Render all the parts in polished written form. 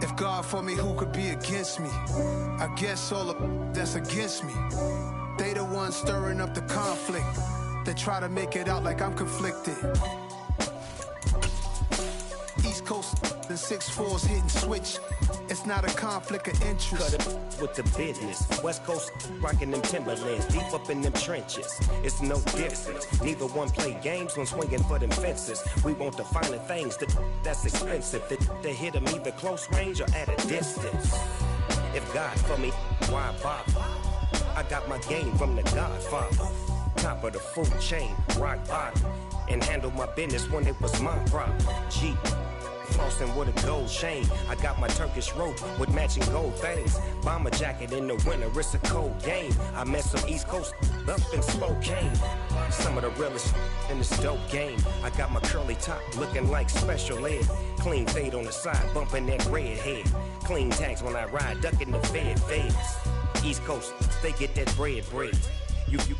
If God for me, who could be against me? I guess all of that's against me. They the ones stirring up the conflict. They try to make it out like I'm conflicted. East Coast, the 6'4's hitting switch. It's not a conflict of interest. Cut it with the business. West Coast rocking them Timberlands, deep up in them trenches. It's no difference. Neither one play games when swinging for them fences. We want the finer things that's expensive. They hit them either close range or at a distance. If God for me, why bother? I got my game from the Godfather. Top of the food chain, rock bottom. And handle my business when it was my problem. G. Flossing with a gold chain. I got my Turkish rope with matching gold things. Bomber jacket in the winter, it's a cold game. I met some East Coast up in Spokane. Some of the realest in this dope game. I got my curly top looking like special ed. Clean fade on the side, bumping that red head. Clean tags when I ride, ducking the feds. East Coast, they get that bread. You you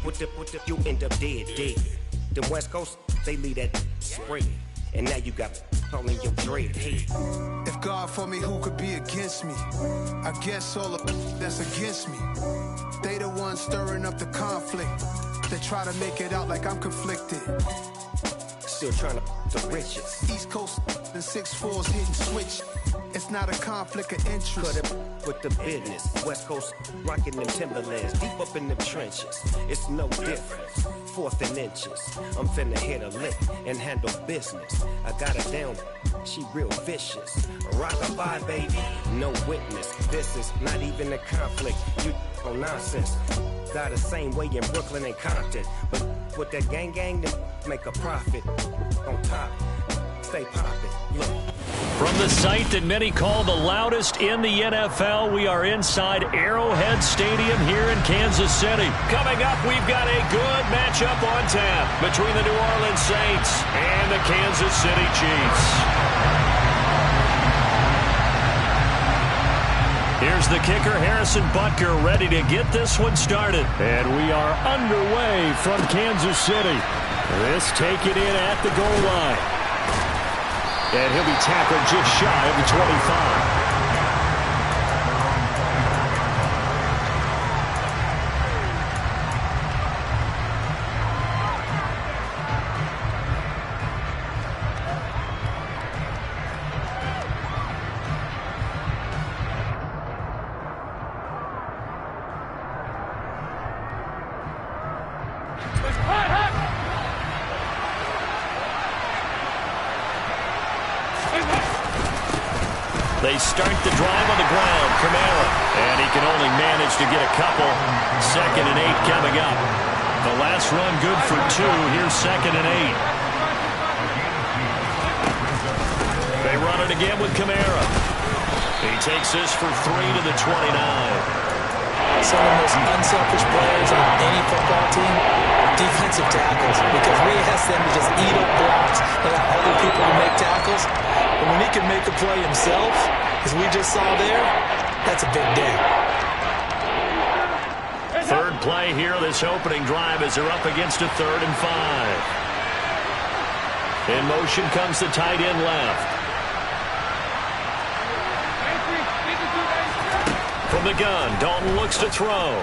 end up dead. The West Coast, they leave that spread. And now you got all in your dread head. If God for me, who could be against me? I guess all of that's against me. They the ones stirring up the conflict. They try to make it out like I'm conflicted. Still trying to the riches. East Coast, the 6'4's hitting switch. It's not a conflict of interest. Cut it with the business. West Coast rocking them Timberlands, deep up in them trenches. It's no difference. 4th and inches. I'm finna hit a lick and handle business. I got her down, she real vicious. Rock-a-bye, baby, no witness. This is not even a conflict. You on nonsense. Got the same way in Brooklyn and Compton. But with that gang, then make a profit. On top, stay poppin'. Look. From the site that many call the loudest in the NFL, we are inside Arrowhead Stadium here in Kansas City. Coming up, we've got a good matchup on tap between the New Orleans Saints and the Kansas City Chiefs. Here's the kicker, Harrison Butker, ready to get this one started. And we are underway from Kansas City. This taken in at the goal line. And he'll be tackled just shy of the 25. They start the drive on the ground. Kamara. And he can only manage to get a couple. 2nd and 8 coming up. The last run good for 2. Here's 2nd and 8. They run it again with Kamara. He takes this for 3 to the 29. Some of the most unselfish players on any football team, defensive tackles, because we ask them to just eat up blocks and allow other people to make tackles. But when he can make a play himself, as we just saw there, that's a big day. Third play here, this opening drive as they're up against a 3rd and 5. In motion comes the tight end left. From the gun, Dalton looks to throw.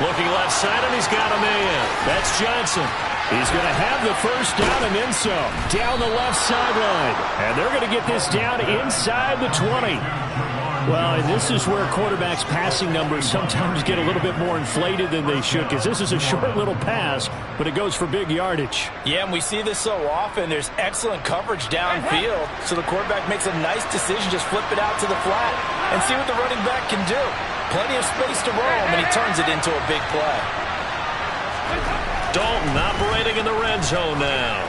Looking left side, and he's got a man. That's Johnson. He's going to have the first down and then some. Down the left sideline. And they're going to get this down inside the 20. Well, and this is where quarterbacks' passing numbers sometimes get a little bit more inflated than they should, because this is a short little pass, but it goes for big yardage. Yeah, and we see this so often. There's excellent coverage downfield, so the quarterback makes a nice decision, just flip it out to the flat and see what the running back can do. Plenty of space to roam, and he turns it into a big play. Dalton operating in the red zone now.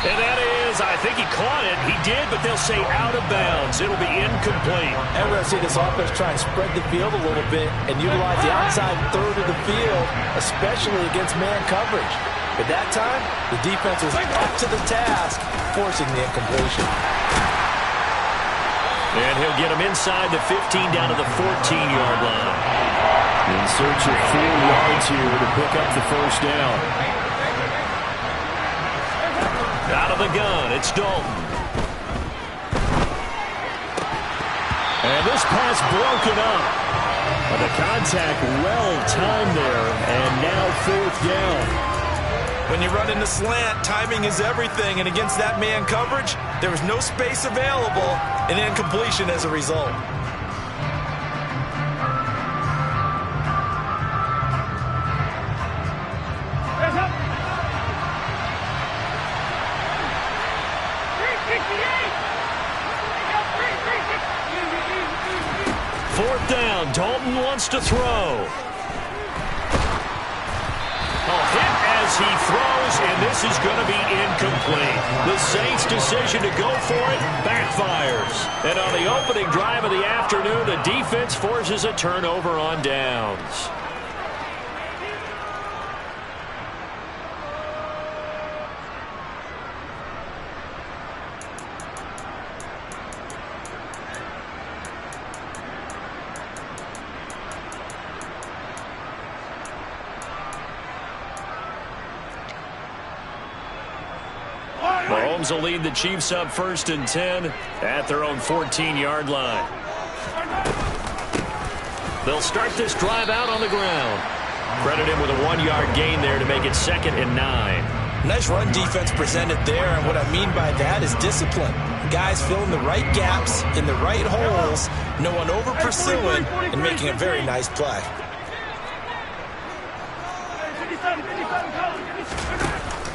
And that is, I think he caught it. He did, but they'll say out of bounds. It'll be incomplete. And we're going to see this offense try and spread the field a little bit and utilize the outside third of the field, especially against man coverage. But that time, the defense was up to the task, forcing the incompletion. And he'll get him inside the 15 down to the 14-yard line. In search of 4 yards here to pick up the first down. Out of the gun, it's Dalton. And this pass broken up. But the contact well-timed there, and now 4th down. When you run into slant, timing is everything, and against that man coverage, there was no space available, and incompletion as a result. Fourth down, Dalton wants to throw. Hit as he throws, and this is going to be incomplete. The Saints' decision to go for it backfires. And on the opening drive of the afternoon, the defense forces a turnover on downs. Mahomes will lead the Chiefs up 1st and 10 at their own 14-yard line. They'll start this drive out on the ground. Credit him with a 1-yard gain there to make it 2nd and 9. Nice run defense presented there, and what I mean by that is discipline. Guys filling the right gaps in the right holes, no one over-pursuing, and making a very nice play.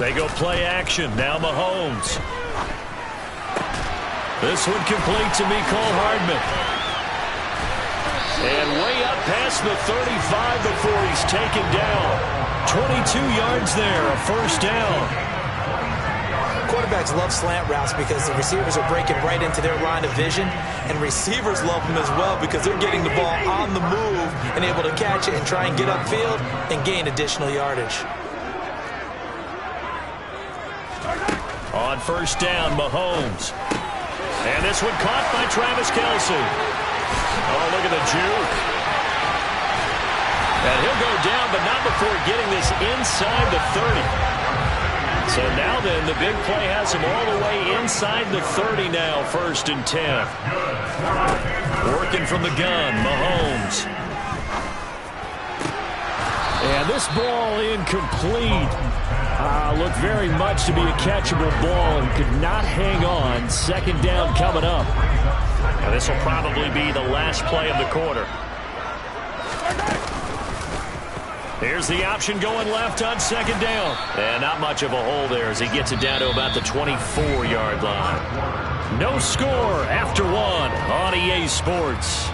They go play action. Now Mahomes. This one complete to Mecole Hardman. And way up past the 35 before he's taken down. 22 yards there, a 1st down. Quarterbacks love slant routes because the receivers are breaking right into their line of vision, and receivers love them as well because they're getting the ball on the move and able to catch it and try and get upfield and gain additional yardage. On 1st down, Mahomes. And this one caught by Travis Kelce. Oh, look at the juke. And he'll go down, but not before getting this inside the 30. So now then, the big play has him all the way inside the 30 now, 1st and 10. Working from the gun, Mahomes. And this ball incomplete. Looked very much to be a catchable ball and could not hang on. 2nd down coming up. Now this will probably be the last play of the quarter. Here's the option going left on 2nd down. And not much of a hole there as he gets it down to about the 24-yard line. No score after 1 on EA Sports.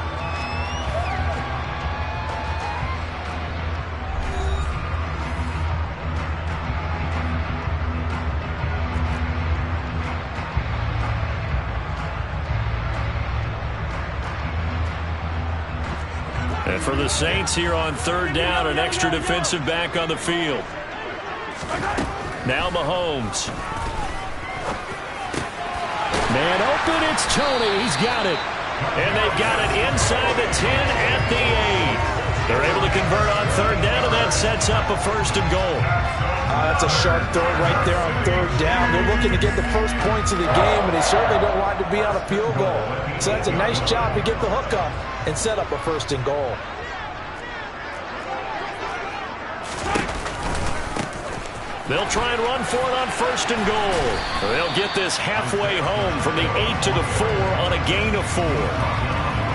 And for the Saints here on 3rd down, an extra defensive back on the field. Now Mahomes. Man open, it's Tony. He's got it. And they've got it inside the 10 at the 8. They're able to convert on 3rd down, and that sets up a 1st and goal. That's a sharp throw right there on 3rd down. They're looking to get the first points of the game, and they certainly don't want to be on a field goal. So that's a nice job to get the hook up and set up a 1st and goal. They'll try and run for it on 1st and goal. They'll get this halfway home from the 8 to the 4 on a gain of 4.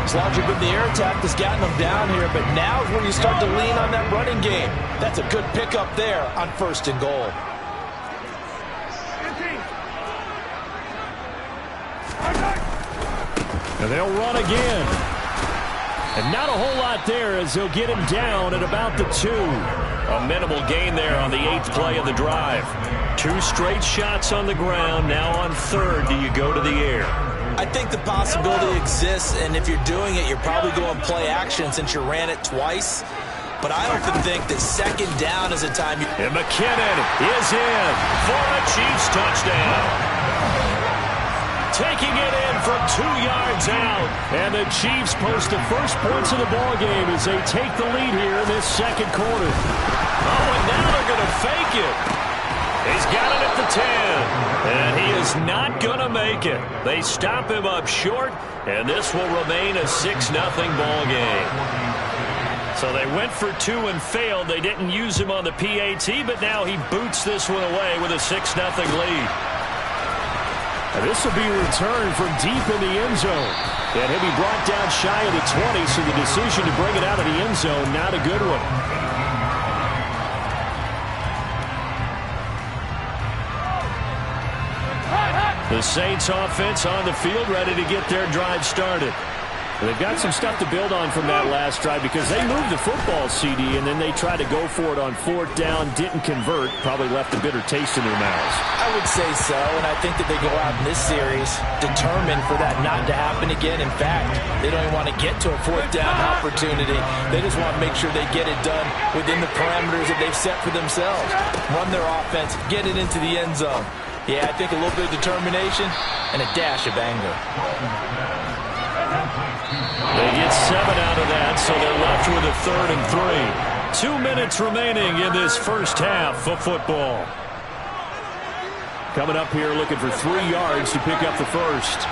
As long as you've been the air attack that's gotten them down here, but now is when you start to lean on that running game. That's a good pickup there on 1st and goal. And they'll run again. And not a whole lot there as they'll get him down at about the 2. A minimal gain there on the 8th play of the drive. 2 straight shots on the ground. Now on 3rd, do you go to the air? I think the possibility exists, and if you're doing it, you're probably going play action since you ran it twice. But I often think that 2nd down is a time you... And McKinnon is in for a Chiefs touchdown. taking it in from 2 yards out. And the Chiefs post the first points of the ball game as they take the lead here in this second quarter. Oh, and now they're going to fake it. He's got it at the 10, and he is not going to make it. They stop him up short, and this will remain a 6-0 ball game. So they went for 2 and failed. They didn't use him on the PAT, but now he boots this one away with a 6-0 lead. And this will be returned from deep in the end zone. And he'll be brought down shy of the 20, so the decision to bring it out of the end zone, not a good one. The Saints offense on the field, ready to get their drive started. They've got some stuff to build on from that last drive because they moved the football, CD, and then they tried to go for it on 4th down, didn't convert, probably left a bitter taste in their mouths. I would say so, and I think that they go out in this series determined for that not to happen again. In fact, they don't even want to get to a 4th down opportunity. They just want to make sure they get it done within the parameters that they've set for themselves. Run their offense, get it into the end zone. Yeah, I think a little bit of determination and a dash of anger. They get 7 out of that, so they're left with a 3rd and 3. 2 minutes remaining in this first half of football. Coming up here looking for 3 yards to pick up the first.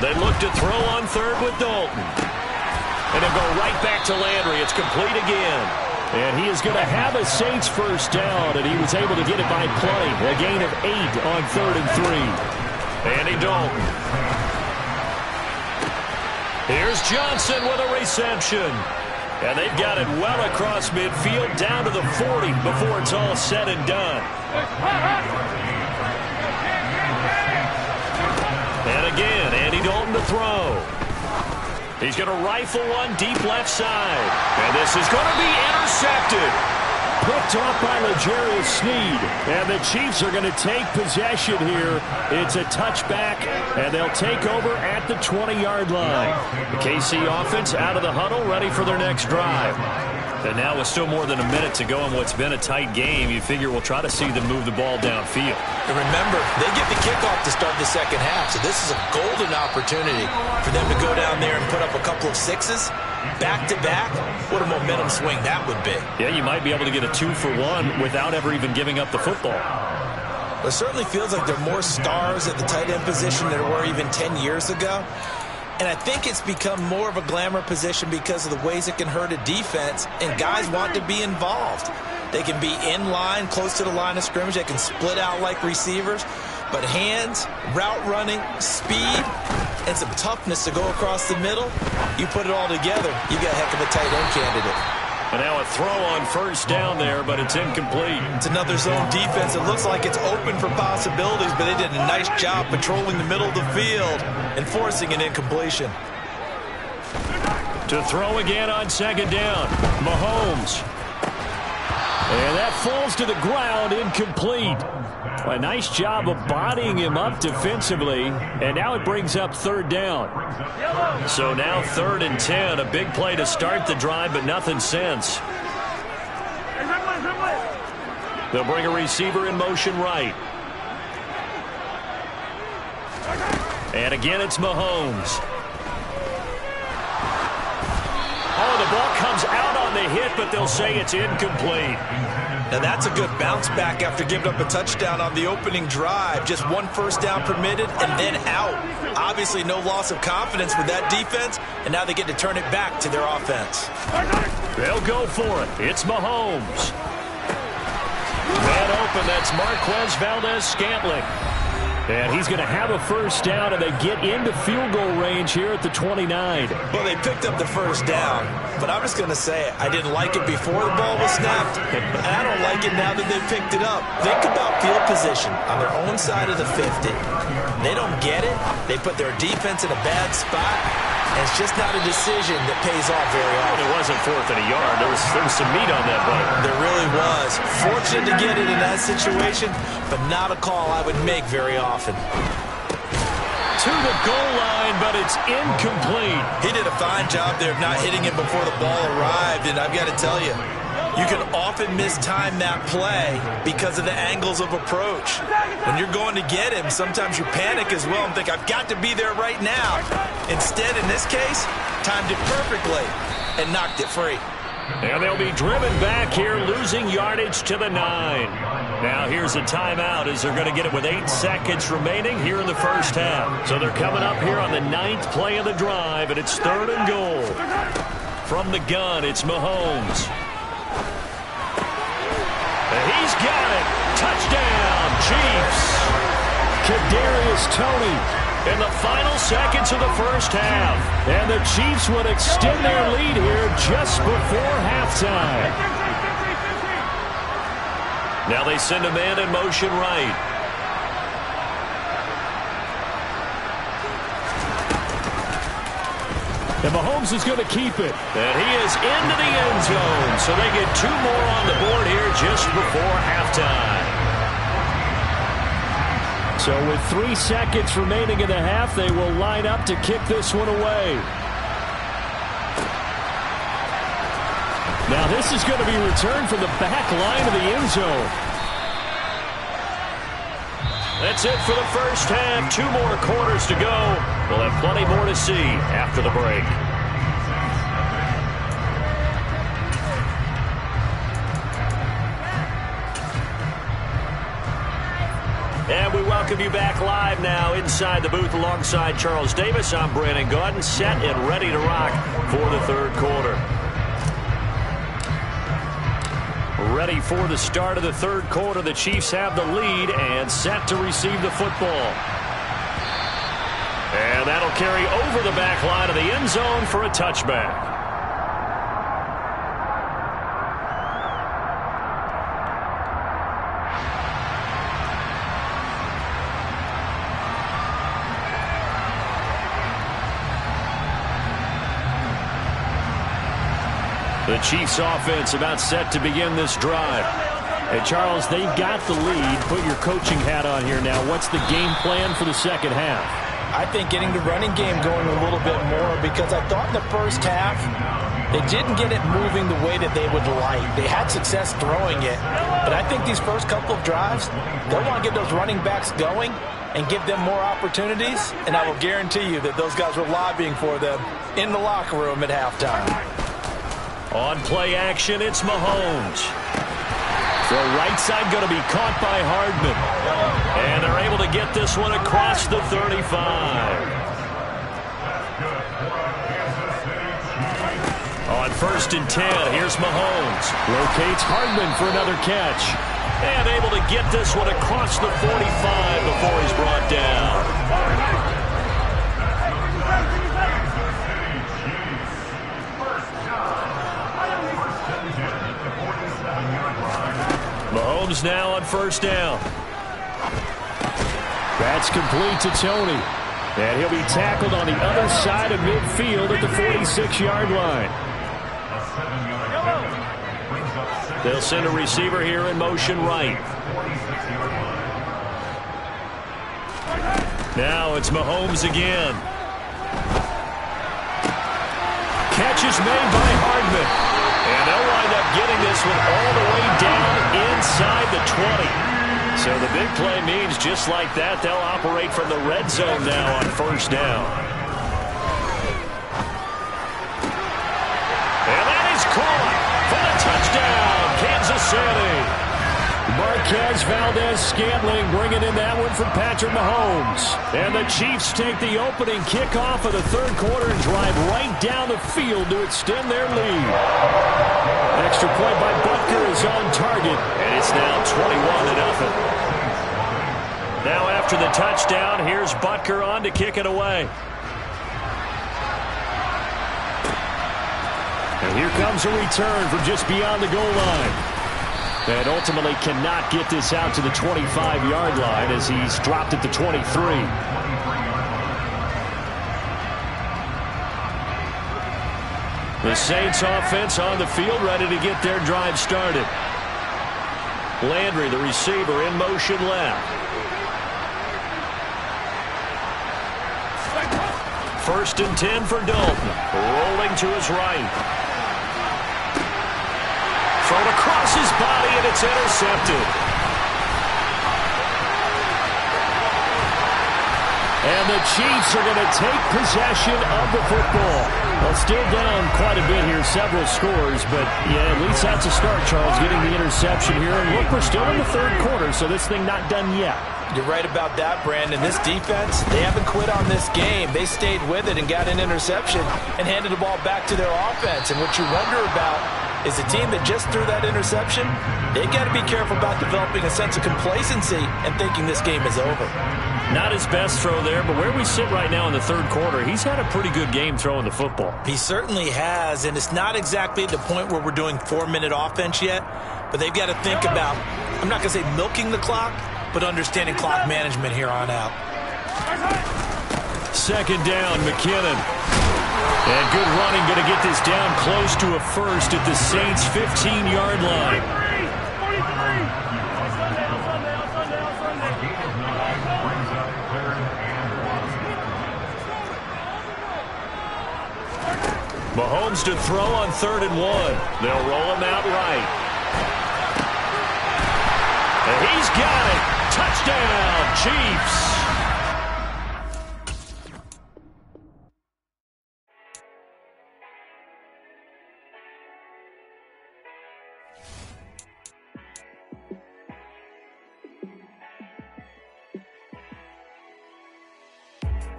They look to throw on 3rd with Dalton. And they'll go right back to Landry. It's complete again. And he is going to have a Saints first down, and he was able to get it by play. A gain of 8 on 3rd and 3. Andy Dalton. Here's Johnson with a reception. And they've got it well across midfield down to the 40 before it's all said and done. And again, Andy Dalton to throw. He's going to rifle one deep left side. And this is going to be intercepted. Picked off by L'Jarius Sneed. And the Chiefs are going to take possession here. It's a touchback, and they'll take over at the 20-yard line. The KC offense out of the huddle, ready for their next drive. And now with still more than a minute to go in what's been a tight game, you figure we'll try to see them move the ball downfield. And remember, they get the kickoff to start the second half, so this is a golden opportunity for them to go down there and put up a couple of 6s. Back-to-back, what a momentum swing that would be. Yeah, you might be able to get a 2-for-1 without ever even giving up the football. It certainly feels like there are more stars at the tight end position than there were even 10 years ago. And I think it's become more of a glamour position because of the ways it can hurt a defense, and guys want to be involved. They can be in line, close to the line of scrimmage. They can split out like receivers. But hands, route running, speed, and some toughness to go across the middle, you put it all together, you got a heck of a tight end candidate. And now a throw on first down there, but it's incomplete. It's another zone defense. It looks like it's open for possibilities, but they did a nice job patrolling the middle of the field and forcing an incompletion. To throw again on second down, Mahomes. And that falls to the ground, incomplete. A nice job of bodying him up defensively, and now it brings up 3rd down. So now 3rd and 10, a big play to start the drive, but nothing since. They'll bring a receiver in motion right. And again, it's Mahomes. Oh, the ball comes out on the hit, but they'll say it's incomplete. Now that's a good bounce back after giving up a touchdown on the opening drive. Just 1 first down permitted and then out. Obviously no loss of confidence with that defense, and now they get to turn it back to their offense. They'll go for it. It's Mahomes. Man open, that's Marquez Valdez-Scantling. And he's going to have a first down, and they get into field goal range here at the 29. Well, they picked up the first down, but I'm just going to say I didn't like it before the ball was snapped, and I don't like it now that they picked it up. Think about field position on their own side of the 50. They don't get it. They put their defense in a bad spot, and it's just not a decision that pays off very often. It wasn't 4th and a yard. There was some meat on that ball. There really was. Fortunate to get it in that situation, but not a call I would make very often. To the goal line, but it's incomplete. He did a fine job there of not hitting him before the ball arrived, and I've got to tell you, You can often mistime that play because of the angles of approach. When you're going to get him, sometimes you panic as well and think, I've got to be there right now. Instead, in this case, timed it perfectly and knocked it free. And they'll be driven back here, losing yardage to the 9. Now here's a timeout as they're going to get it with 8 seconds remaining here in the first half. So they're coming up here on the 9th play of the drive, and it's 3rd and goal. From the gun, it's Mahomes. And he's got it. Touchdown, Chiefs. Kadarius Toney in the final seconds of the first half. And the Chiefs would extend their lead here just before halftime. Now they send a man in motion right. And Mahomes is going to keep it. And he is into the end zone. So they get 2 more on the board here just before halftime. So with 3 seconds remaining in the half, they will line up to kick this one away. Now this is going to be returned from the back line of the end zone. That's it for the first half. 2 more quarters to go. We'll have plenty more to see after the break. And we welcome you back live now inside the booth alongside Charles Davis. I'm Brandon Gaudin, set and ready to rock for the 3rd quarter. Ready for the start of the 3rd quarter. The Chiefs have the lead and set to receive the football. And that'll carry over the back line of the end zone for a touchback. The Chiefs offense about set to begin this drive. And Charles, they've got the lead. Put your coaching hat on here now. What's the game plan for the second half? I think getting the running game going a little bit more, because I thought in the first half they didn't get it moving the way that they would like. They had success throwing it, but I think these first couple of drives, they'll want to get those running backs going and give them more opportunities, and I will guarantee you that those guys were lobbying for them in the locker room at halftime. On play action, it's Mahomes. The right side going to be caught by Hardman. And they're able to get this one across the 35. On 1st and 10, here's Mahomes. Locates Hardman for another catch. And able to get this one across the 45 before he's brought down. Mahomes now on 1st down. That's complete to Toney. And he'll be tackled on the other side of midfield at the 46-yard line. They'll send a receiver here in motion right. Now it's Mahomes again. Catch is made by Hardman. And they'll wind up getting this one all the way down inside the 20. So the big play means just like that, they'll operate from the red zone now on 1st down. And that is caught for the touchdown, Kansas City. Marquez Valdez-Scantling bringing in that one from Patrick Mahomes. And the Chiefs take the opening kickoff of the 3rd quarter and drive right down the field to extend their lead. Extra point by Butker is on target, and it's now 21-0. Now after the touchdown, here's Butker on to kick it away. And here comes a return from just beyond the goal line. And ultimately cannot get this out to the 25-yard line as he's dropped at the 23. The Saints offense on the field, ready to get their drive started. Landry, the receiver, in motion left. 1st and 10 for Dalton. Rolling to his right. Throw to across his body, and it's intercepted. And the Chiefs are going to take possession of the football. Well, still down quite a bit here, several scores, but yeah, at least that's a start, Charles, getting the interception here. And look, we're still in the third quarter, so this thing not done yet. You're right about that, Brandon. This defense, they haven't quit on this game. They stayed with it and got an interception and handed the ball back to their offense. And what you wonder about is a team that just threw that interception, they got to be careful about developing a sense of complacency and thinking this game is over. Not his best throw there, but where we sit right now in the third quarter, he's had a pretty good game throwing the football. He certainly has, and it's not exactly at the point where we're doing 4-minute offense yet, but they've got to think about, I'm not going to say milking the clock, but understanding clock management here on out. Second down, McKinnon. And good running, going to get this down close to a first at the Saints' 15-yard line. Mahomes to throw on 3rd and 1. They'll roll him out right. And he's got it. Touchdown, Chiefs.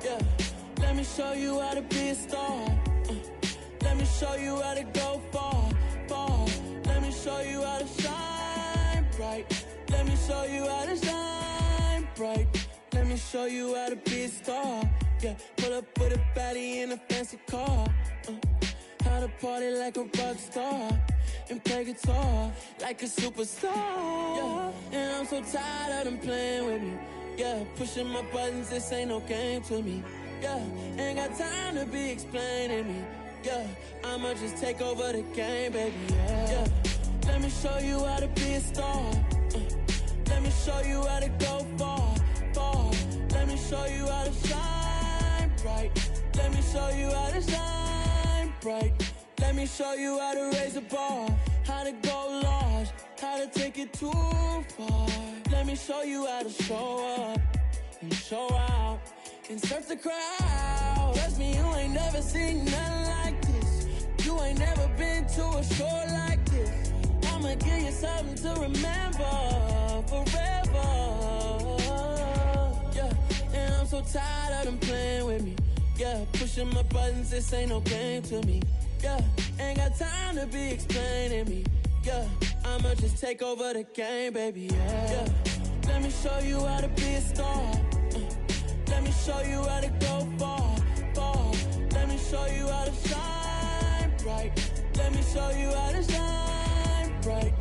Yeah, let me show you how to be a star. Let me show you how to go far, far. Let me show you how to shine bright. Let me show you how to shine bright. Let me show you how to be a star. Yeah, pull up with a baddie in a fancy car. How to party like a rock star and play guitar like a superstar. Yeah, and I'm so tired of them playing with me. Yeah, pushing my buttons, this ain't no game to me. Yeah, ain't got time to be explaining me. Yeah, I'ma just take over the game, baby, yeah. Let me show you how to be a star. Let me show you how to go far, far. Let me show you how to shine bright. Let me show you how to shine bright. Let me show you how to raise a bar, how to go large, how to take it too far. Let me show you how to show up and show out and surf the crowd. Trust me, you ain't never seen nothing like this. You ain't never been to a show like this. I'ma give you something to remember forever. Yeah, and I'm so tired of them playing with me. Yeah, pushing my buttons, this ain't no game to me. Yeah, ain't got time to be explaining me. Yeah, I'ma just take over the game, baby, yeah. Let me show you how to be a star. Let me show you how to go far, far. Let me show you how to shine bright. Let me show you how to shine bright.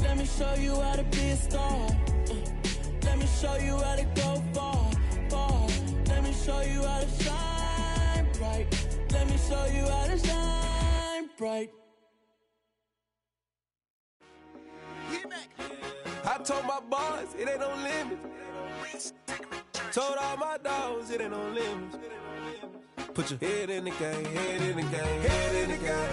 Let me show you how to be a star. Let me show you how to go far, far. Let me show you how to shine bright. Let me show you how to shine bright. I told my boys it ain't no limit. Told all my dogs it ain't no limits. Put your head in the game, head in the game, head in the game.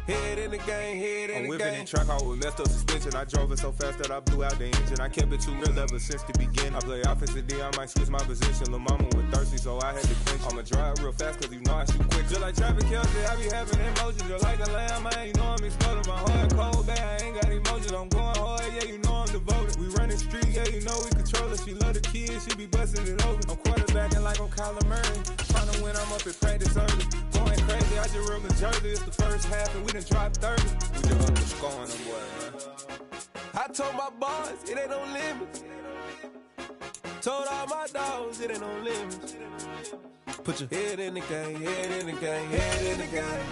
Head in the game, head in the game. I'm whipping in track out with messed up suspension. I drove it so fast that I blew out the engine. I kept it too real ever since the beginning. I play offensive D, I might switch my position. Lil' mama was thirsty, so I had to quench. I'ma drive real fast, cause you know I shoot quick. Just like traffic Kelsey, I be having emotions. Just like a lamb, man, you know I'm exploding. My heart cold, bad, I ain't got emotions. I'm going hard, yeah, you know I'm devoted. We run the street, yeah, you know we control it. She love the kids, she be busting it over. I'm quarterbacking like I'm Kyler Murray. Tryna win, I'm up at practice early. Going crazy, I just real the jersey. It's the first half and we done dropped 30. We just up the scoring them, boy, man. I told my boys it ain't no limits. Told all my dogs it ain't no limits. Put your head in the game, head in the game, head in the game.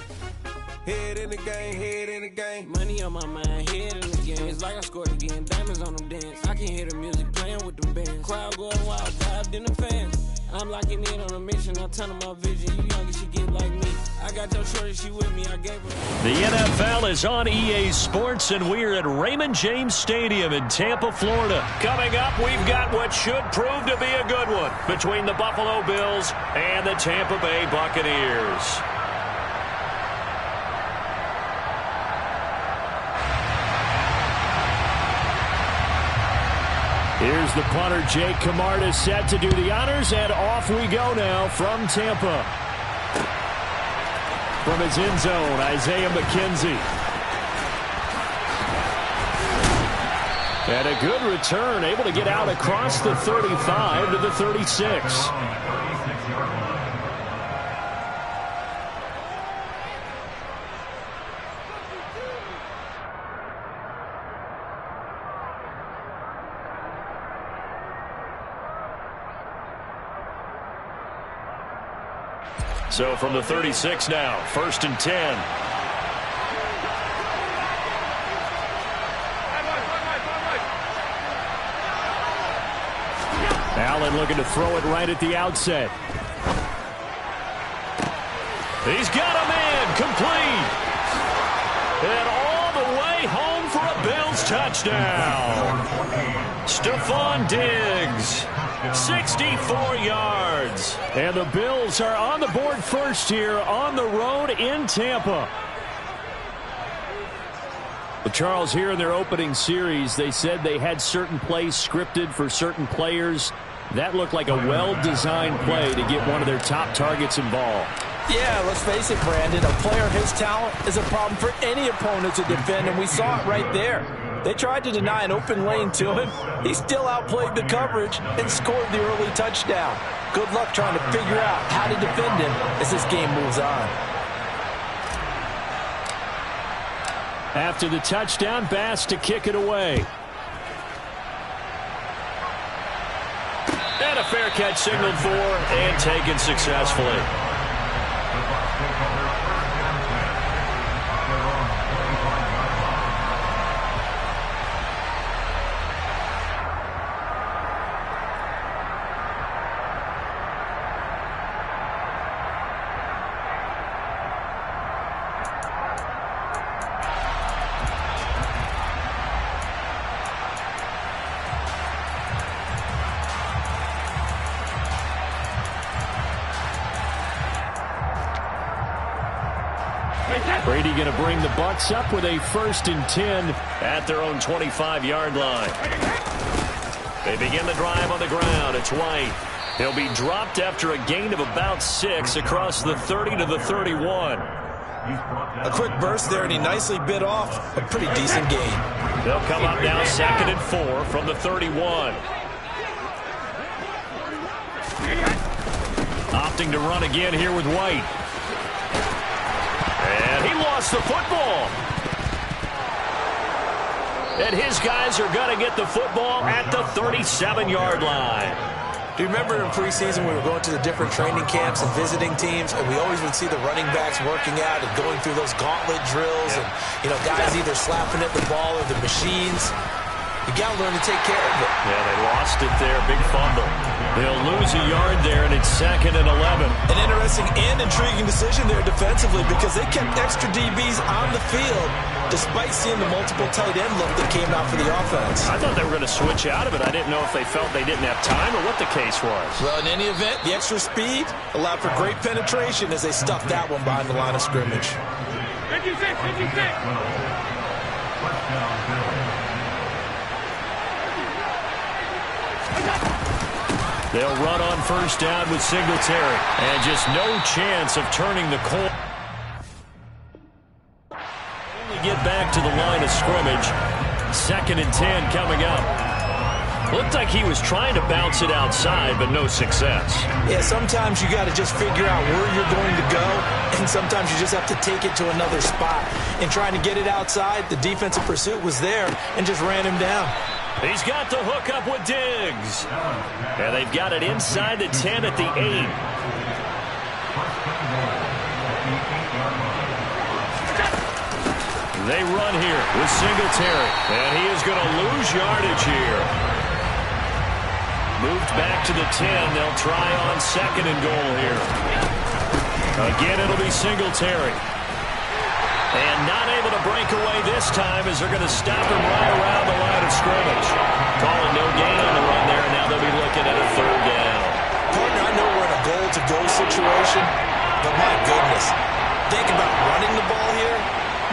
Head in the game, head in the game. Money on my mind, head in the game. It's like I scored again, diamonds on them dance. I can hear the music playing with them bands. Crowd going wild, dived in the fans. I'm locking in on a mission, I'm turning my vision. You young, you should get like me. I got your shorty, she with me, I gave her. The NFL is on EA Sports, and we're at Raymond James Stadium in Tampa, Florida. Coming up, we've got what should prove to be a good one between the Buffalo Bills and the Tampa Bay Buccaneers. Here's the punter, Jake Camarda, set to do the honors, and off we go now from Tampa. From his end zone, Isaiah McKenzie. And a good return, able to get out across the 35 to the 36. So from the 36 now, 1st and 10. Allen looking to throw it right at the outset. He's got a man, complete. And all the way home for a Bills touchdown. Stephon Diggs, 64 yards. And the Bills are on the board first here on the road in Tampa. Well, Charles, here in their opening series, they said they had certain plays scripted for certain players. That looked like a well-designed play to get one of their top targets involved. Yeah, let's face it, Brandon. A player of his talent is a problem for any opponent to defend, and we saw it right there. They tried to deny an open lane to him. He still outplayed the coverage and scored the early touchdown. Good luck trying to figure out how to defend him as this game moves on. After the touchdown, Bass to kick it away. And a fair catch signaled for and taken successfully. Brady going to bring the Bucs up with a 1st and 10 at their own 25-yard line. They begin the drive on the ground. It's White. He'll be dropped after a gain of about 6 across the 30 to the 31. A quick burst there, and he nicely bit off a pretty decent gain. They'll come up now 2nd and 4 from the 31. Opting to run again here with White. And he lost the football. And his guys are going to get the football at the 37-yard line. Do you remember in preseason we were going to the different training camps and visiting teams, and we always would see the running backs working out and going through those gauntlet drills, and guys either slapping at the ball or the machines. You got to learn to take care of it. Yeah, they lost it there. Big fumble. They'll lose a yard there, and it's 2nd and 11. An interesting and intriguing decision there defensively because they kept extra DBs on the field despite seeing the multiple tight end look that came out for the offense. I thought they were going to switch out of it. I didn't know if they felt they didn't have time or what the case was. Well, in any event, the extra speed allowed for great penetration as they stuffed that one behind the line of scrimmage. 56. They'll run on 1st down with Singletary. And just no chance of turning the corner. Only get back to the line of scrimmage. 2nd and 10 coming up. Looked like he was trying to bounce it outside, but no success. Yeah, sometimes you got to just figure out where you're going to go, and sometimes you just have to take it to another spot. In trying to get it outside, the defensive pursuit was there and just ran him down. He's got the hook up with Diggs. And they've got it inside the 10 at the 8. They run here with Singletary. And he is going to lose yardage here. Moved back to the 10. They'll try on 2nd and goal here. Again, it'll be Singletary. And not able to break away this time as they're going to stop him right around the line of scrimmage. Calling no gain on the run there, and now they'll be looking at a 3rd down. Partner, I know we're in a goal-to-go situation, but my goodness, think about running the ball here.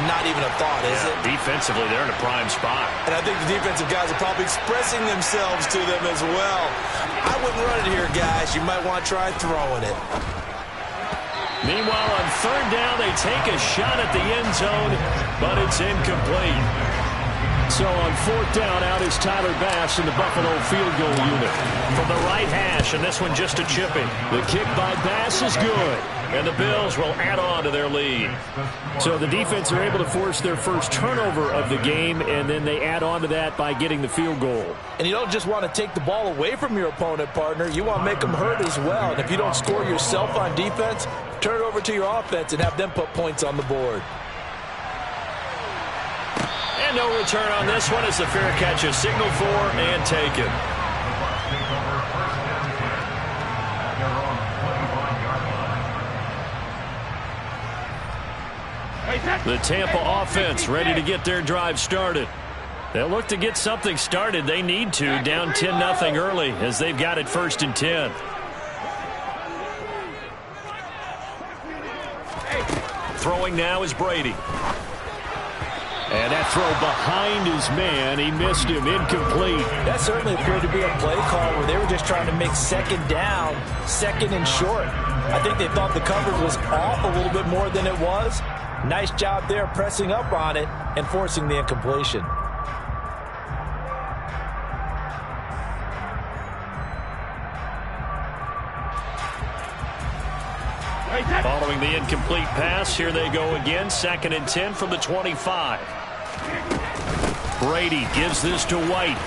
not even a thought, is it? Defensively, they're in a prime spot. And I think the defensive guys are probably expressing themselves to them as well. I wouldn't run it here, guys. You might want to try throwing it. Meanwhile, on third down, they take a shot at the end zone, but it's incomplete. So on fourth down, out is Tyler Bass in the Buffalo field goal unit. From the right hash, and this one just a chipping. The kick by Bass is good, and the Bills will add on to their lead. So the defense are able to force their first turnover of the game, and then they add on to that by getting the field goal. And you don't just want to take the ball away from your opponent, partner. You want to make them hurt as well. And if you don't score yourself on defense, turn it over to your offense and have them put points on the board. And no return on this one as the fair catch is signaled for and taken. The Tampa offense ready to get their drive started. They'll look to get something started. They need to, down 10-0 early as they've got it 1st and 10. Throwing now is Brady. And that throw behind his man, he missed him, incomplete. That certainly appeared to be a play call where they were just trying to make second down, second and short. I think they thought the coverage was off a little bit more than it was. Nice job there pressing up on it and forcing the incompletion. Following the incomplete pass, here they go again, 2nd and 10 from the 25. Brady gives this to White.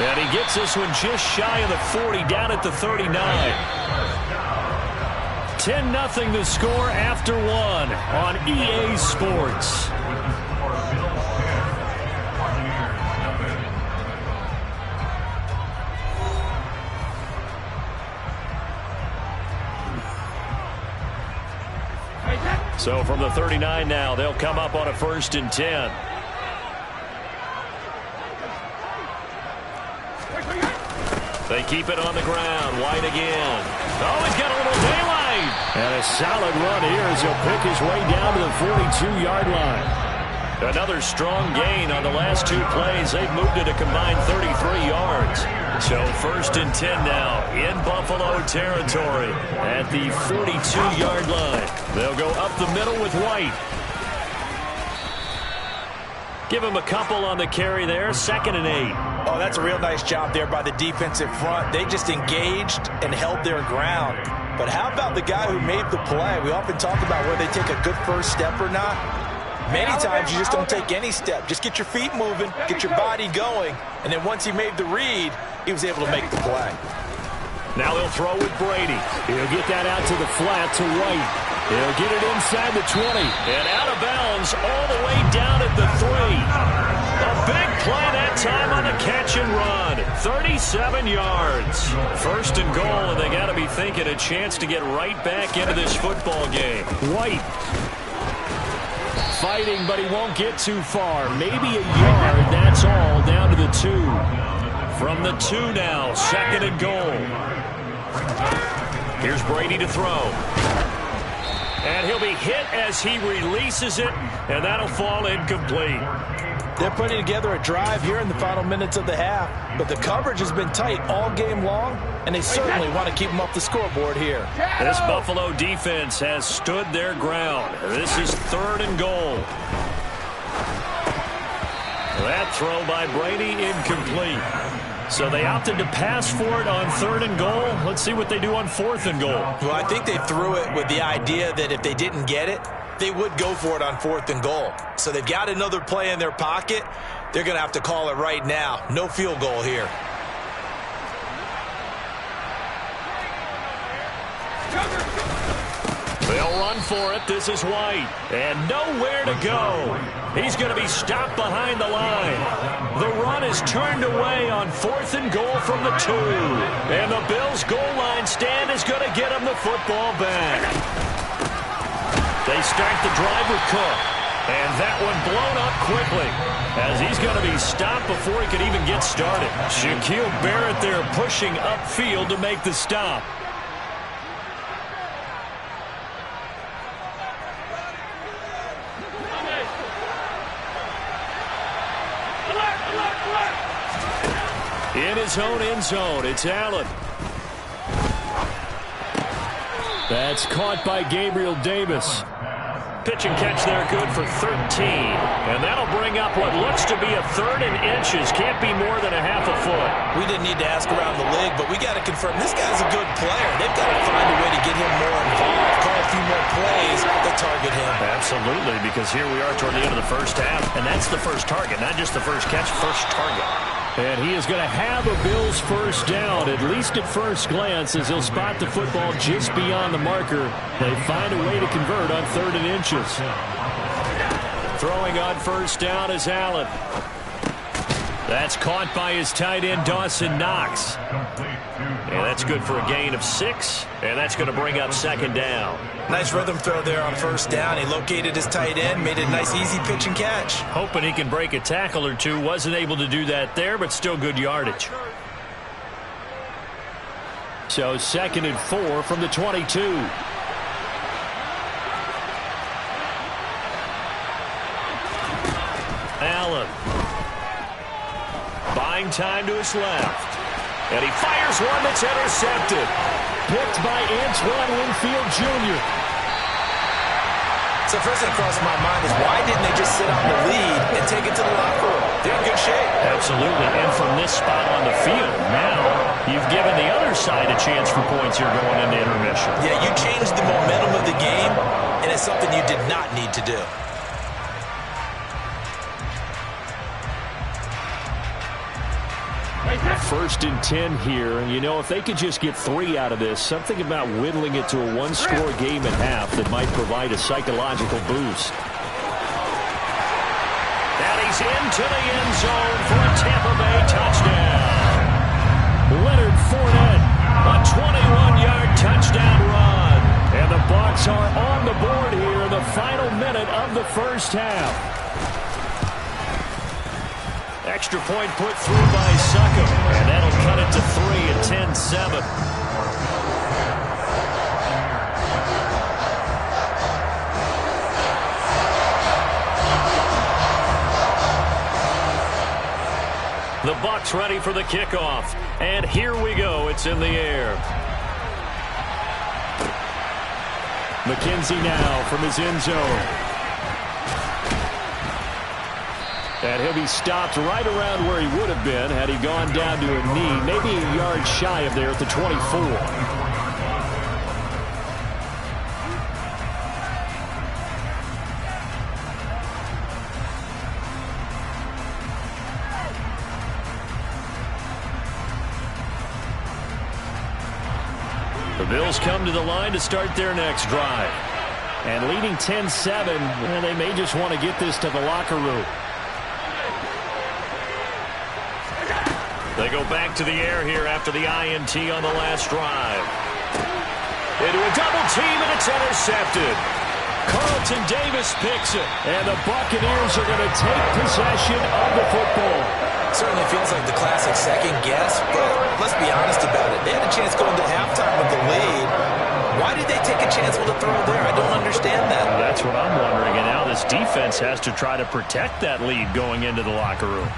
And he gets this one just shy of the 40, down at the 39. 10-0 the score after one on EA Sports. So from the 39 now, they'll come up on a 1st and 10. They keep it on the ground. White again. Oh, he's got a little daylight. And a solid run here as he'll pick his way down to the 42-yard line. Another strong gain on the last 2 plays. They've moved it a combined 33 yards. So 1st and 10 now in Buffalo territory at the 42-yard line. They'll go up the middle with White. Give him a couple on the carry there. 2nd and 8. Oh, that's a real nice job there by the defensive front. They just engaged and held their ground. But how about the guy who made the play? We often talk about whether they take a good first step or not. Many times you just don't take any step. Just get your feet moving, get your body going, and then once he made the read, he was able to make the play. Now he'll throw with Brady. He'll get that out to the flat to White. He'll get it inside the 20. And out of bounds all the way down at the 3. A big play that time on the catch and run. 37 yards. 1st and goal, and they got to be thinking a chance to get right back into this football game. White fighting, but he won't get too far. Maybe a yard, that's all, down to the 2. From the 2 now, 2nd and goal. Here's Brady to throw. And he'll be hit as he releases it, and that'll fall incomplete. They're putting together a drive here in the final minutes of the half, but the coverage has been tight all game long, and they certainly want to keep them off the scoreboard here. This Buffalo defense has stood their ground. This is 3rd and goal. That throw by Brady incomplete. So they opted to pass for it on 3rd and goal. Let's see what they do on 4th and goal. Well, I think they threw it with the idea that if they didn't get it, they would go for it on 4th and goal. So they've got another play in their pocket. They're going to have to call it right now. No field goal here. They'll run for it. This is White. And nowhere to go. He's going to be stopped behind the line. The run is turned away on 4th and goal from the 2. And the Bills' goal line stand is going to get him the football back. They start the drive with Cook. And that one blown up quickly as he's going to be stopped before he could even get started. Shaquille Barrett there pushing upfield to make the stop. In his own end zone, it's Allen. That's caught by Gabriel Davis. Pitch and catch there, good for 13. And that'll bring up what looks to be a 3rd and inches. Can't be more than a half a foot. We didn't need to ask around the league, but we got to confirm this guy's a good player. They've got to find a way to get him more involved, call a few more plays that target him. Absolutely, because here we are toward the end of the first half, and that's the first target, not just the first catch, first target. And he is going to have a Bills first down, at least at first glance, as he'll spot the football just beyond the marker. They find a way to convert on 3rd and inches. Throwing on first down is Allen. That's caught by his tight end, Dawson Knox. And that's good for a gain of 6, and that's going to bring up 2nd down. Nice rhythm throw there on first down. He located his tight end, made it a nice, easy pitch and catch. Hoping he can break a tackle or two. Wasn't able to do that there, but still good yardage. So 2nd and 4 from the 22. Allen. Buying time to his left. And he fires one that's intercepted. Picked by Antoine Winfield Jr. So first thing across my mind is why didn't they just sit on the lead and take it to the locker room? They're in good shape. Absolutely. And from this spot on the field, now you've given the other side a chance for points here going into intermission. Yeah, you changed the momentum of the game, and it's something you did not need to do. First and 10 here, and you know, if they could just get 3 out of this, something about whittling it to a 1-score game at half that might provide a psychological boost. And he's into the end zone for a Tampa Bay touchdown. Leonard Fournette, a 21-yard touchdown run. And the Bucs are on the board here in the final minute of the first half. Extra point put through by Suckham, and that'll cut it to 3 at 10-7. The Bucs ready for the kickoff, and here we go. It's in the air. McKenzie now from his end zone. And he'll be stopped right around where he would have been had he gone down to a knee, maybe a yard shy of there at the 24. The Bills come to the line to start their next drive. And leading 10-7, and they may just want to get this to the locker room. They go back to the air here after the INT on the last drive. Into a double team, and it's intercepted. Carlton Davis picks it, and the Buccaneers are going to take possession of the football. Certainly feels like the classic second guess, but let's be honest about it. They had a chance going to halftime with the lead. Why did they take a chance with a throw there? I don't understand that. That's what I'm wondering, and now this defense has to try to protect that lead going into the locker room.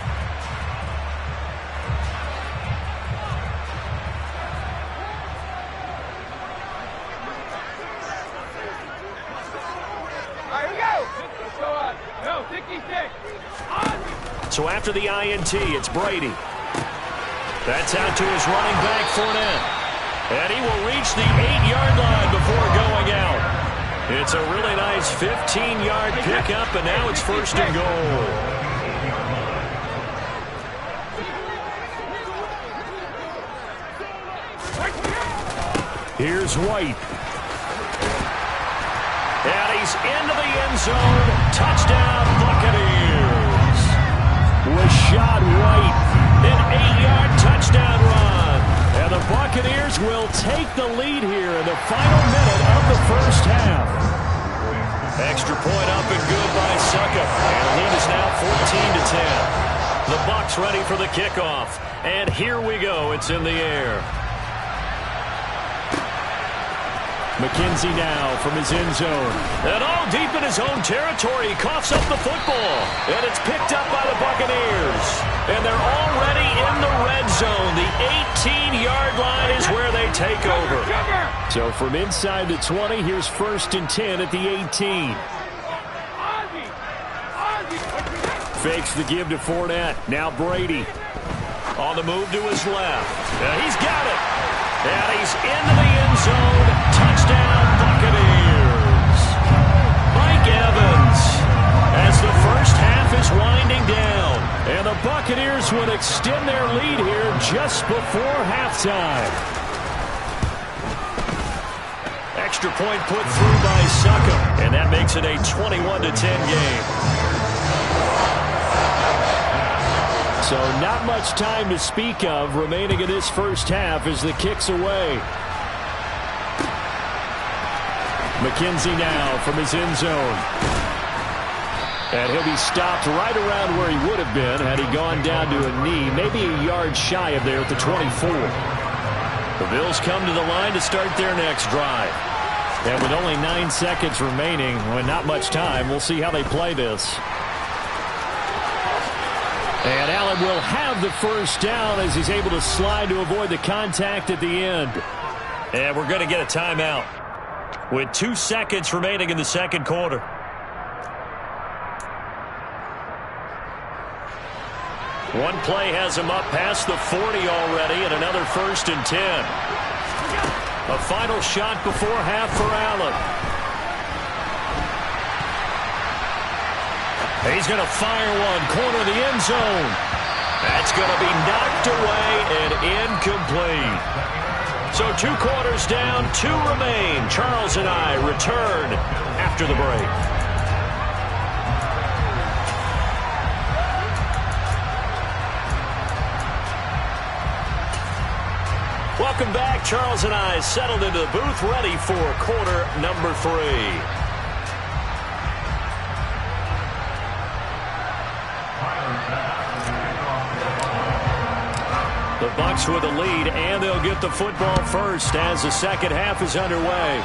So after the INT, it's Brady. That's out to his running back, Fournette. And he will reach the 8-yard line before going out. It's a really nice 15-yard pickup, and now it's first and goal. Here's White. And he's into the end zone. Touchdown, Buccaneers. Rashad White, an 8-yard touchdown run. And the Buccaneers will take the lead here in the final minute of the first half. Extra point up and good by Suckham. And the lead is now 14-10. The Bucs ready for the kickoff. And here we go. It's in the air. McKenzie now from his end zone. And all deep in his own territory. He coughs up the football. And it's picked up by the Buccaneers. And they're already in the red zone. The 18-yard line is where they take over. So from inside the 20, here's 1st and 10 at the 18. Fakes the give to Fournette. Now Brady. On the move to his left. He's got it. And he's into the end zone. Touchdown, Buccaneers. Mike Evans, as the first half is winding down. And the Buccaneers would extend their lead here just before halftime. Extra point put through by Succop. And that makes it a 21-10 game. So not much time to speak of remaining in this first half as the kick's away. McKenzie now from his end zone. And he'll be stopped right around where he would have been had he gone down to a knee, maybe a yard shy of there at the 24. The Bills come to the line to start their next drive. And with only 9 seconds remaining, well, not much time, we'll see how they play this. And Allen will have the first down as he's able to slide to avoid the contact at the end. And we're going to get a timeout with 2 seconds remaining in the second quarter. One play has him up past the 40 already, and another 1st and 10. A final shot before half for Allen. He's going to fire one, corner of the end zone. That's going to be knocked away and incomplete. So 2 quarters down, 2 remain. Charles and I return after the break. Welcome back. Charles and I settled into the booth, ready for quarter number 3. The Bucs with a lead, and they'll get the football first as the second half is underway.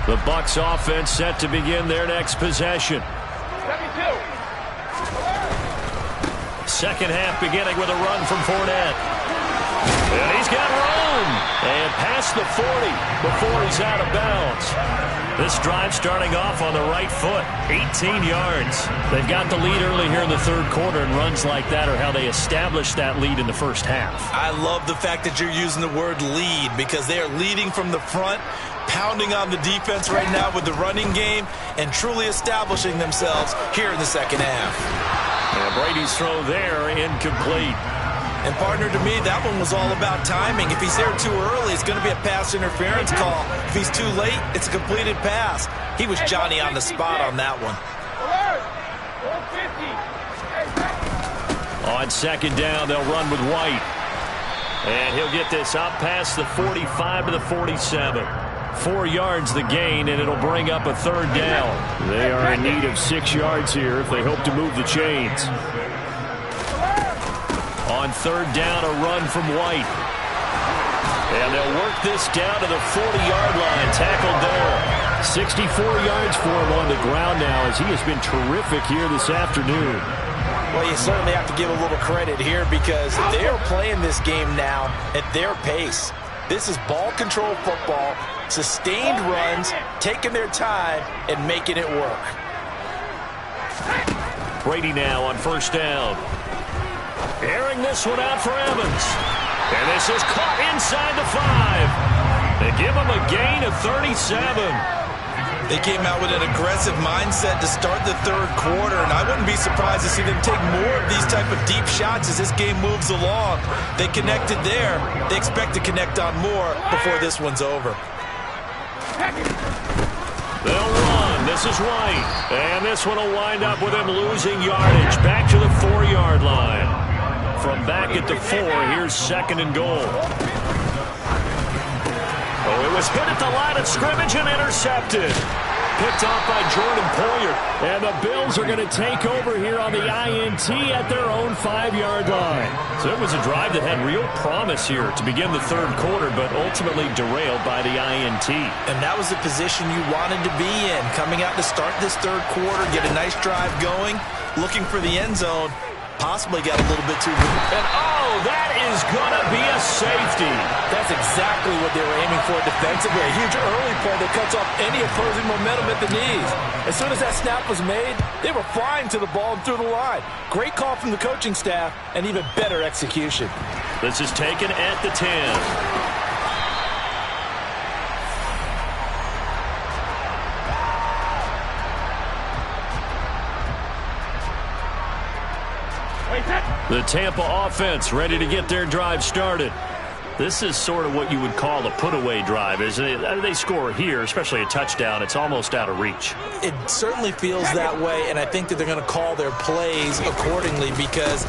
The Bucs offense set to begin their next possession. Second half beginning with a run from Fournette. And he's got room. And past the 40 before he's out of bounds. This drive starting off on the right foot. 18 yards. They've got the lead early here in the third quarter, and runs like that are how they establish that lead in the first half. I love the fact that you're using the word lead, because they are leading from the front, pounding on the defense right now with the running game, and truly establishing themselves here in the second half. And Brady's throw there, incomplete. And partner, to me, that one was all about timing. If he's there too early, it's going to be a pass interference call. If he's too late, it's a completed pass. He was Johnny on the spot on that one. On second down, they'll run with White. And he'll get this up past the 45 to the 47. 4 yards the gain, and it'll bring up a third down. They are in need of 6 yards here if they hope to move the chains. On third down, a run from White. And they'll work this down to the 40-yard line. Tackled there. 64 yards for him on the ground now, as he has been terrific here this afternoon. Well, you certainly have to give a little credit here, because they're playing this game now at their pace. This is ball control football, sustained runs, taking their time, and making it work. Brady now on first down. Airing this one out for Evans. And this is caught inside the 5. They give him a gain of 37. They came out with an aggressive mindset to start the third quarter, and I wouldn't be surprised to see them take more of these type of deep shots as this game moves along. They connected there. They expect to connect on more before this one's over. They'll run. This is White. And this one will wind up with him losing yardage. Back to the 4-yard line. From back at the 4, here's second and goal. Oh, it was hit at the line of scrimmage and intercepted. picked off by Jordan Poyer. And the Bills are going to take over here on the INT at their own 5-yard line. So it was a drive that had real promise here to begin the third quarter, but ultimately derailed by the INT. And that was the position you wanted to be in, coming out to start this third quarter, get a nice drive going, looking for the end zone. Possibly got a little bit too... And oh, that is going to be a safety. That's exactly what they were aiming for defensively. A huge early play that cuts off any opposing momentum at the knees. As soon as that snap was made, they were flying to the ball and through the line. Great call from the coaching staff and even better execution. This is taken at the 10. The Tampa offense ready to get their drive started. This is sort of what you would call a put-away drive. As they score here, especially a touchdown, it's almost out of reach. It certainly feels that way, and I think that they're going to call their plays accordingly, because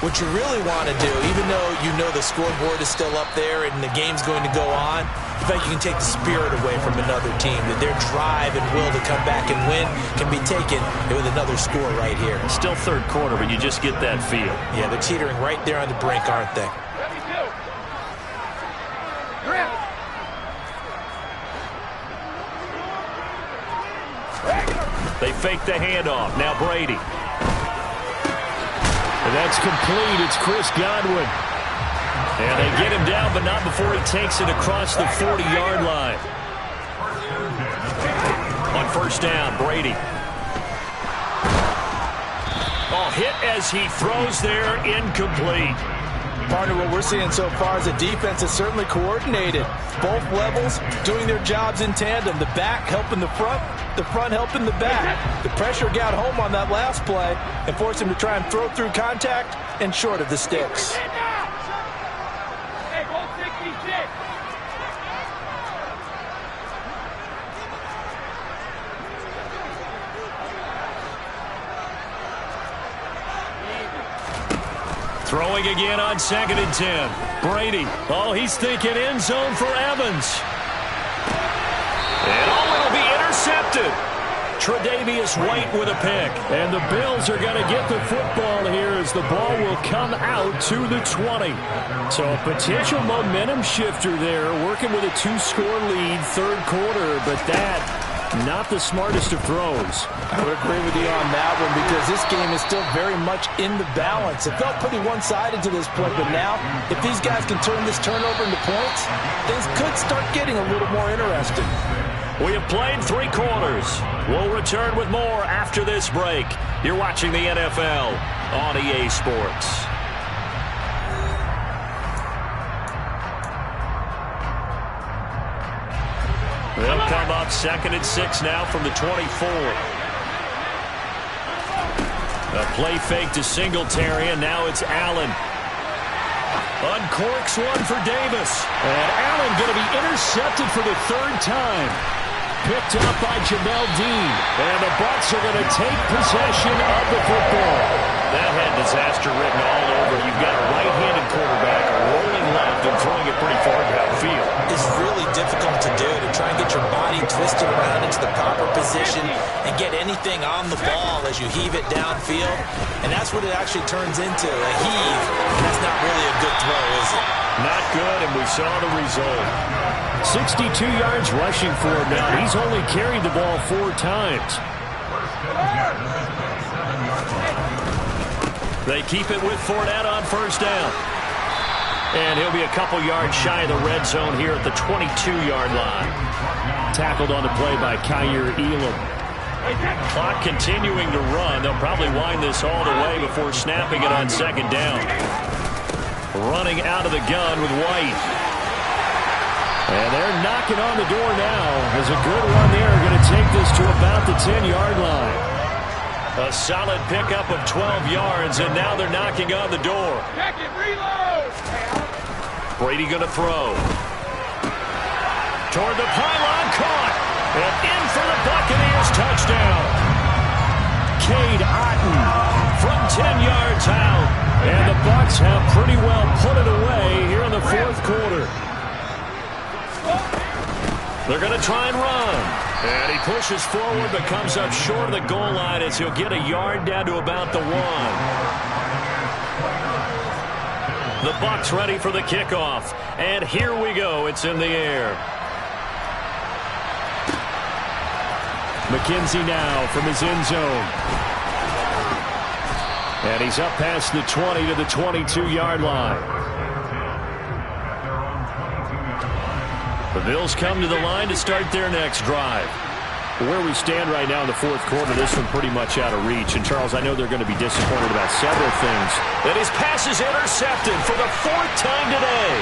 what you really want to do, even though you know the scoreboard is still up there and the game's going to go on, in fact, you can take the spirit away from another team, that their drive and will to come back and win can be taken with another score right here. Still third quarter, but you just get that feel. Yeah, they're teetering right there on the brink, aren't they? They fake the handoff. Now Brady. And that's complete. It's Chris Godwin. And they get him down, but not before he takes it across the 40-yard line. On first down, Brady. Oh, hit as he throws there, incomplete. Partner, what we're seeing so far is the defense is certainly coordinated. Both levels doing their jobs in tandem. The back helping the front helping the back. The pressure got home on that last play and forced him to try and throw through contact and short of the sticks. Throwing again on 2nd and 10. Brady. Oh, he's thinking end zone for Evans. And oh, it'll be intercepted. Tre'Davious White with a pick. And the Bills are going to get the football here as the ball will come out to the 20. So a potential momentum shifter there, working with a 2-score lead, third quarter, but that not the smartest of throws. I would agree with you on that one, because this game is still very much in the balance. It felt pretty one-sided to this point, but now, if these guys can turn this turnover into points, things could start getting a little more interesting. We have played 3 quarters. We'll return with more after this break. You're watching the NFL on EA Sports. They'll come up 2nd and 6 now from the 24. A play fake to Singletary, and now it's Allen. Uncorks one for Davis. And Allen going to be intercepted for the 3rd time. Picked up by Jamel Dean. And the Bucs are going to take possession of the football. That had disaster written all over. You've got a right-handed quarterback rolling left and throwing it pretty far downfield. It's really difficult to do, to try and get your body twisted around into the proper position and get anything on the ball as you heave it downfield. And that's what it actually turns into, a heave. That's not really a good throw, is it? Not good, and we saw the result. 62 yards rushing for him now. He's only carried the ball 4 times. They keep it with Fournette on first down. And he'll be a couple yards shy of the red zone here at the 22-yard line. Tackled on the play by Kyer Elam. Clock continuing to run. They'll probably wind this all the way before snapping it on 2nd down. Running out of the gun with White. And they're knocking on the door now. There's a good run there. Going to take this to about the 10-yard line. A solid pickup of 12 yards, and now they're knocking on the door. Brady going to throw. Toward the pylon, caught. And in for the Buccaneers touchdown. Cade Otton from 10 yards out. And the Bucs have pretty well put it away here in the 4th quarter. They're going to try and run. And he pushes forward but comes up short of the goal line as he'll get a yard down to about the 1. The Bucs ready for the kickoff. And here we go. It's in the air. McKenzie now from his end zone. And he's up past the 20 to the 22-yard line. The Bills come to the line to start their next drive. Where we stand right now in the fourth quarter, this one pretty much out of reach. And, Charles, I know they're going to be disappointed about several things. And his pass is intercepted for the 4th time today.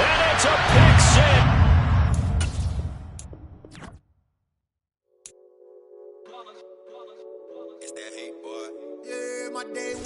And it's a pick six.